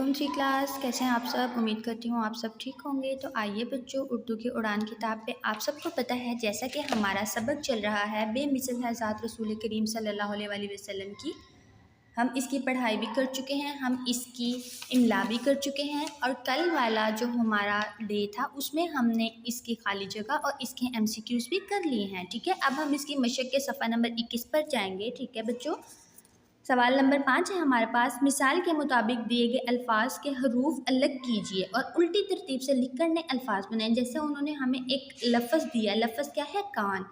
वालेकुम three class, कैसे हैं आप सब। उम्मीद करती हूँ आप सब ठीक होंगे। तो आइए बच्चों, उर्दू की उड़ान किताब पे आप सबको पता है जैसा कि हमारा सबक चल रहा है बेमिसल है ज़ात रसूल करीम सल्लल्लाहु अलैहि वसल्लम की। हम इसकी पढ़ाई भी कर चुके हैं, हम इसकी इमला भी कर चुके हैं और कल वाला जो हमारा डे था उसमें हमने इसकी खाली जगह और इसके MCQs भी कर लिए हैं। ठीक है, अब हम इसकी मशक के सफ़ा नंबर 21 पर जाएंगे। ठीक है बच्चों, सवाल नंबर 5 है हमारे पास। मिसाल के मुताबिक दिए गए अल्फाज के हरूफ अलग कीजिए और उल्टी तरतीब से लिखकर नए अल्फाज बनाएं। जैसे उन्होंने हमें एक लफ्ज़ दिया, लफ्ज़ क्या है, कान।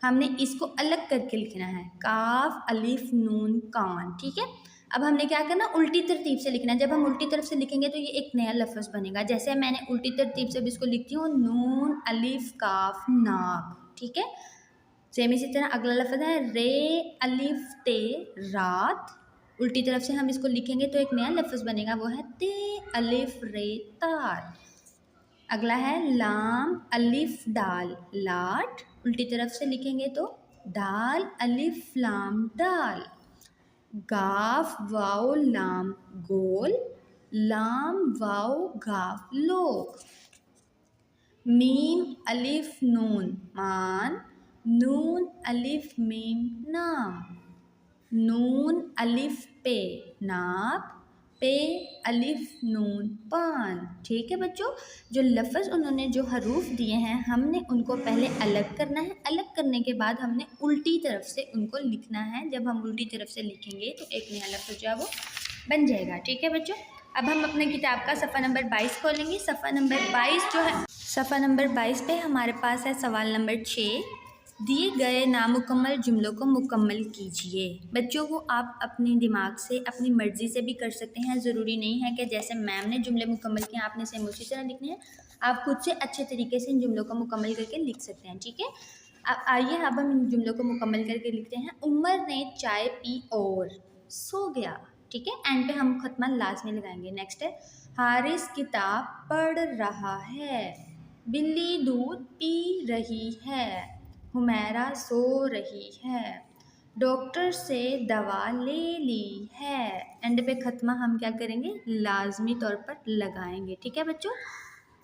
हमने इसको अलग करके लिखना है, काफ अलिफ नून कान। ठीक है, अब हमने क्या करना, उल्टी तरतीब से लिखना है। जब हम उल्टी तरफ से लिखेंगे तो ये एक नया लफ्ज़ बनेगा। जैसे मैंने उल्टी तरतीब से भी इसको लिखती हूँ, नून अलिफ काफ नाक। ठीक है, सेम इसी तरह अगला लफ्ज़ है रे अलिफ ते रात। उल्टी तरफ से हम इसको लिखेंगे तो एक नया लफ्ज़ बनेगा, वो है ते अलिफ रे तार। अगला है लाम अलिफ डाल लाट। उल्टी तरफ से लिखेंगे तो डाल अलिफ लाम डाल। गाफ वाओ लाम गोल, लाम वाओ गाफ लोग। मीम अलिफ नून मान, नून अलिफ मीम नाम। नून अलिफ पे नाप, पे अलिफ नून पान। ठीक है बच्चों, जो लफ्ज़ उन्होंने जो हरूफ दिए हैं हमने उनको पहले अलग करना है। अलग करने के बाद हमने उल्टी तरफ से उनको लिखना है। जब हम उल्टी तरफ से लिखेंगे तो एक नया लफ्ज़ जो है वो बन जाएगा। ठीक है बच्चों, अब हम अपने किताब का सफ़ा नंबर 22 खोलेंगे। सफ़ा नंबर 22 जो है, सफ़ा नंबर 22 पे हमारे पास है सवाल नंबर 6। दिए गए नामुकम्मल जुमलों को मुकम्मल कीजिए। बच्चों को आप अपने दिमाग से अपनी मर्ज़ी से भी कर सकते हैं। ज़रूरी नहीं है कि जैसे मैम ने जुमले मुकम्मल किए आपने सेम उसी तरह लिखने हैं। आप खुद से अच्छे तरीके से इन जुमलों को मुकम्मल करके लिख सकते हैं। ठीक है, अब आइए अब हम इन जुमलों को मुकम्मल करके लिखते हैं। उमर ने चाय पी और सो गया। ठीक है, एंड पे हम खत्मा लाजमी लगाएंगे। नेक्स्ट है हारिस किताब पढ़ रहा है, बिल्ली दूध पी रही है, हुमैरा सो रही है, डॉक्टर से दवा ले ली है। एंड पे खत्मा हम क्या करेंगे, लाजमी तौर पर लगाएंगे। ठीक है बच्चों,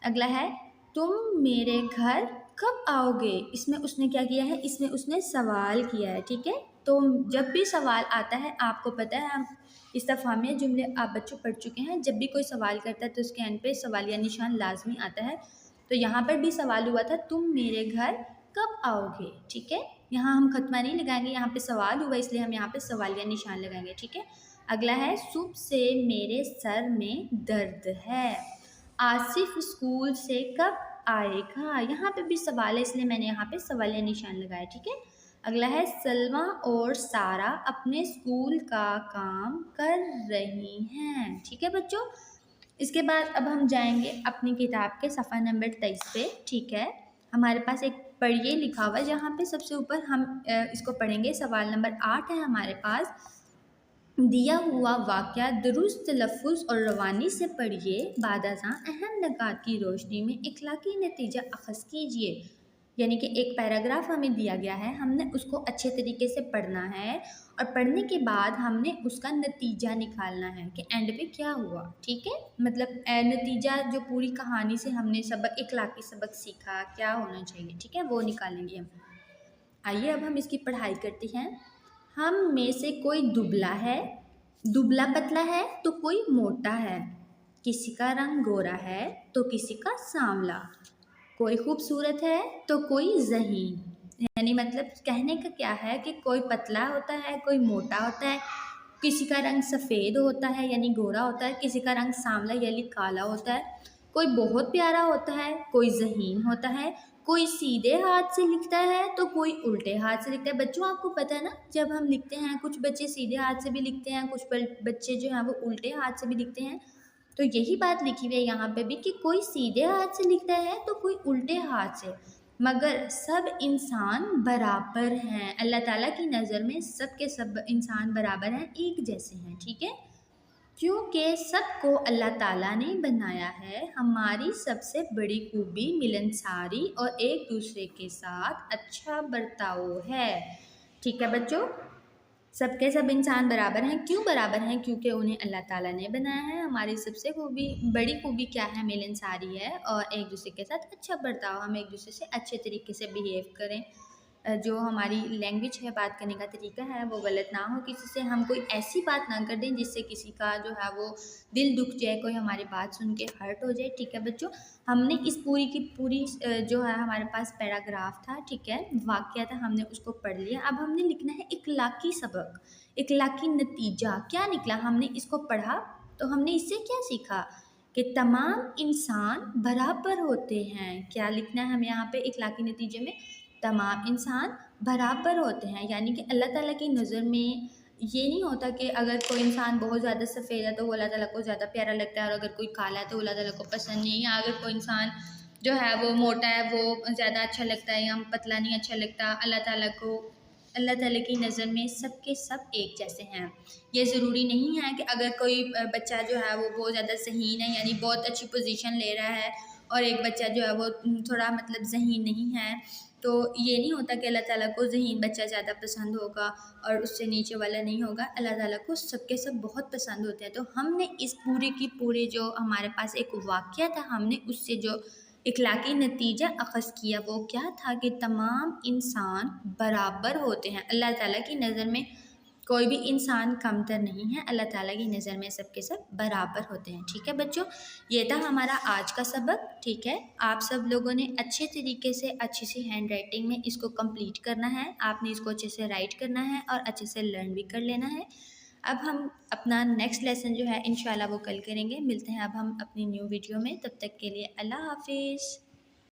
अगला है तुम मेरे घर कब आओगे। इसमें उसने क्या किया है, इसमें उसने सवाल किया है। ठीक है, तो जब भी सवाल आता है आपको पता है, हम इस दफ़ा में जुमले आप बच्चों पढ़ चुके हैं, जब भी कोई सवाल करता है तो उसके एंड पे सवालिया निशान लाजमी आता है। तो यहाँ पर भी सवाल हुआ था तुम मेरे घर कब आओगे। ठीक है, यहाँ हम खत्मा नहीं लगाएंगे, यहाँ पे सवाल हुआ इसलिए हम यहाँ पे सवालिया निशान लगाएंगे। ठीक है, अगला है सुबह से मेरे सर में दर्द है, आसिफ स्कूल से कब आएगा। यहाँ पे भी सवाल है इसलिए मैंने यहाँ पे सवालिया निशान लगाया। ठीक है, अगला है सलमा और सारा अपने स्कूल का काम कर रही हैं। ठीक है बच्चों, इसके बाद अब हम जाएंगे अपनी किताब के सफ़ा नंबर 23 पे। ठीक है, हमारे पास एक पढ़िए लिखा हुआ है, जहाँ पे सबसे ऊपर हम इसको पढ़ेंगे। सवाल नंबर 8 है हमारे पास। दिया हुआ वाक़या दुरुस्त लफ्ज़ और रवानी से पढ़िए, बादशाह अहम नकात की रोशनी में इखलाकी नतीजा अख़ज़ कीजिए। यानी कि एक पैराग्राफ हमें दिया गया है, हमने उसको अच्छे तरीके से पढ़ना है और पढ़ने के बाद हमने उसका नतीजा निकालना है कि एंड पे क्या हुआ। ठीक है, मतलब नतीजा जो पूरी कहानी से हमने सबक, इखलाकी सबक सीखा क्या होना चाहिए। ठीक है, वो निकालेंगे हम। आइए अब हम इसकी पढ़ाई करते हैं। हम में से कोई दुबला है, दुबला पतला है तो कोई मोटा है, किसी का रंग गोरा है तो किसी का सांवला, कोई खूबसूरत है तो कोई ज़हीन। यानी मतलब कहने का क्या है कि कोई पतला होता है, कोई मोटा होता है, किसी का रंग सफ़ेद होता है यानी गोरा होता है, किसी का रंग सांवला यानी काला होता है, कोई बहुत प्यारा होता है, कोई ज़हीन होता है, कोई सीधे हाथ से लिखता है तो कोई उल्टे हाथ से लिखता है। बच्चों आपको पता है ना, जब हम लिखते हैं कुछ बच्चे सीधे हाथ से भी लिखते हैं, कुछ बच्चे जो हैं वो उल्टे हाथ से भी लिखते हैं। तो यही बात लिखी हुई है यहाँ पे भी कि कोई सीधे हाथ से लिखता है तो कोई उल्टे हाथ से, मगर सब इंसान बराबर हैं। अल्लाह ताला की नज़र में सब के सब इंसान बराबर हैं, एक जैसे हैं। ठीक है, क्योंकि सबको अल्लाह ताला ने बनाया है। हमारी सबसे बड़ी खूबी मिलनसारी और एक दूसरे के साथ अच्छा बर्ताव है। ठीक है बच्चों, सबके सब इंसान बराबर हैं। क्यों बराबर हैं? क्योंकि उन्हें अल्लाह ताला ने बनाया है। हमारी सबसे बड़ी खूबी क्या है? मिलनसारी है और एक दूसरे के साथ अच्छा बर्ताव, हम एक दूसरे से अच्छे तरीके से बिहेव करें। जो हमारी लैंग्वेज है, बात करने का तरीका है, वो गलत ना हो, किसी से हम कोई ऐसी बात ना कर दें जिससे किसी का जो है वो दिल दुख जाए, कोई हमारी बात सुन के हर्ट हो जाए। ठीक है बच्चों, हमने इस पूरी की पूरी जो है हमारे पास पैराग्राफ था, ठीक है, वाक्य था, हमने उसको पढ़ लिया। अब हमने लिखना है इखलाकी सबक, इखलाकी नतीजा क्या निकला। हमने इसको पढ़ा तो हमने इससे क्या सीखा कि तमाम इंसान बराबर होते हैं। क्या लिखना है हमें यहाँ पे इखलाकी नतीजे में? तमाम इंसान बराबर होते हैं। यानी कि अल्लाह ताला की नज़र में ये नहीं होता कि अगर कोई इंसान बहुत ज़्यादा सफ़ेद है तो वो अल्लाह ताला को ज़्यादा प्यारा लगता है, और अगर कोई काला है तो अल्लाह ताला को पसंद नहीं है, या अगर कोई इंसान जो है वो मोटा है वो ज़्यादा अच्छा लगता है, या पतला नहीं अच्छा लगता। अल्लाह ताला की नज़र में सब के सब एक जैसे हैं। ये ज़रूरी नहीं है कि अगर कोई बच्चा जो है वो बहुत ज़्यादा ज़हीन है, यानी बहुत अच्छी पोजीशन ले रहा है, और एक बच्चा जो है वो थोड़ा मतलब ज़हीन नहीं है, तो ये नहीं होता कि अल्लाह ताला को ज़हीन बच्चा ज़्यादा पसंद होगा और उससे नीचे वाला नहीं होगा। अल्लाह ताला को सबके सब बहुत पसंद होते हैं। तो हमने इस पूरे की पूरे जो हमारे पास एक वाक़या था, हमने उससे जो इखलाकी नतीजा अख़ज़ किया वो क्या था कि तमाम इंसान बराबर होते हैं। अल्लाह ताला की नज़र में कोई भी इंसान कमतर नहीं है, अल्लाह ताला की नज़र में सब के सब बराबर होते हैं। ठीक है बच्चों, ये था हमारा आज का सबक। ठीक है, आप सब लोगों ने अच्छे तरीके से अच्छी सी हैंड राइटिंग में इसको कंप्लीट करना है। आपने इसको अच्छे से राइट करना है और अच्छे से लर्न भी कर लेना है। अब हम अपना नेक्स्ट लेसन जो है इंशाल्लाह वो कल करेंगे। मिलते हैं अब हम अपनी न्यू वीडियो में, तब तक के लिए अल्लाह हाफिज़।